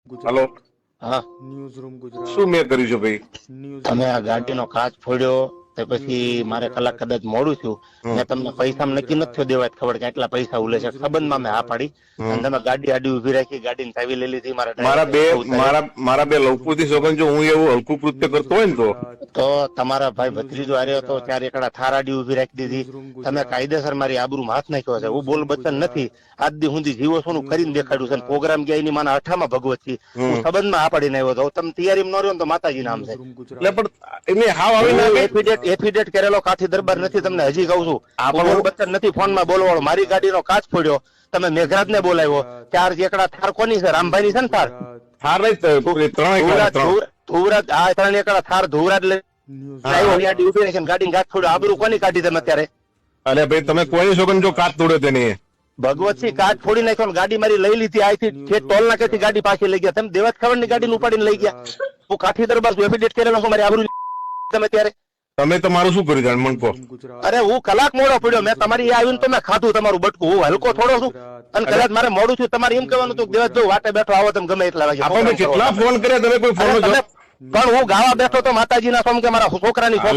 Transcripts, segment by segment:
Hello, હા, શું મેં કર્યું છે ભાઈ? તમે આ ગાડીનો કાચ ફોડ્યો તે પછી મારે કલાક કદાચ મોડું થયું. મેં તમને પૈસા નક્કી નથી થયો દેવા ખબર કે આટલા પૈસા ઉલે છે સંબંધમાં મેં હા પાડી અને તમે ગાડી આડી ઉભી રાખી ગાડીની ચાવી લઈ લીધી મારા મારા બે ડ્રાઈવર ઉતાર્યો. મારા બે લવકુથી સોગન જો હું એવું હલકું કૃત્ય કરતો હોય ને તો તમારા ભાઈ ભત્રીજો હાર્યો હતો ત્યારે એકડા થાર આડી ઉભી રાખી દીધી. તમે કાયદેસર મારી આબરૂમાં હાથ નાખ્યો છે. હું બોલ બચ્ચન નથી. આજ દી સુધી જીવો છું કરીને દેખાડ્યું છે. પ્રોગ્રામ ગયા એની માના અઠામાં ભગવત થી હું સંબંધમાં આ પાડીને આવ્યો હતો. તમે તૈયારી ન રહ્યો ને તો માતાજી નામ છે. એટલે પણ એને હાવ આવી ના એફિડેટ કરેલો કાઠી દરબાર નથી. તમને હજી કહું છું આ બોલ બચ્ચન નથી ફોનમાં બોલવાળો. મારી ગાડીનો કાચ ફોડ્યો. તમે મેઘરાજ ને બોલાવ્યો. ચાર એકડા થાર કોની છે? રામભાઈ ની છે ને થાર? થાર નહીં ત્રણ ધુવરાજ આ ત્રણ એકડા થાર ધુવરાજ લઈ ઉભી રાખીને ગાડી કાચ ફોડ્યો. આબરૂ કોની કાઢી તમે અત્યારે? અરે ભાઈ તમે કોઈ સોગન જો કાચ તોડ્યો તેની ભગવતસિંહ કાચ ફોડી નાખ્યો ને ગાડી મારી લઈ લીધી. આથી ટોલ નાકેથી ગાડી પાછી લઈ ગયા. તમે દેવત ખબર ની ગાડી ઉપાડીને લઈ ગયા. હું કાઠી દરબાર છું. એફિડેટ કરેલો છું. મારી આબરૂ તમે ત્યારે તમે તમારું શું કર્યું જાણ મન કહો? અરે હું કલાક મોડો પડ્યો. મેં તમારી આવીને તો મેં ખાધું તમારું બટકું. હું હલકો થોડો છું અને કદાચ મારે મોડું છું. તમારે એમ કહેવાનું હતું દેવત જો વાટે બેઠો આવો તમે ગમે એટલા વાગે. આપણે કેટલા ફોન કર્યા તમે કોઈ ફોન પણ હું ગાવા બેઠો તો માતાજી ના સોમ કે મારા છોકરાની ફોન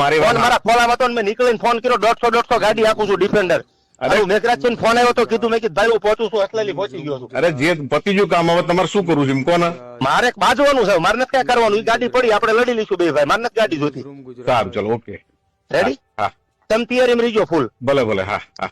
મારા ખોલામાં હતો. મેં નીકળીને ફોન કર્યો 150 ગાડી આપું છું ડિફેન્ડર. અરે મેઘરાજ છે ફોન આવ્યો તો કીધું મેં કીધું ભાઈ હું પહોંચું છું. અસલેલી પહોંચી ગયો છું. અરે જે પતિજુ કામ હવે તમારે શું કરવું છે એમ કોને? મારે બાજવાનું છે. મારે નથી ક્યાં કરવાનું. ગાડી પડી આપણે લડી લઈશું બે ભાઈ. મારે નથી ગાડી જોતી. સારું ચલો ઓકે રેડી? હા તમે તૈયારી રહીજો ફૂલ. ભલે ભલે હા હા.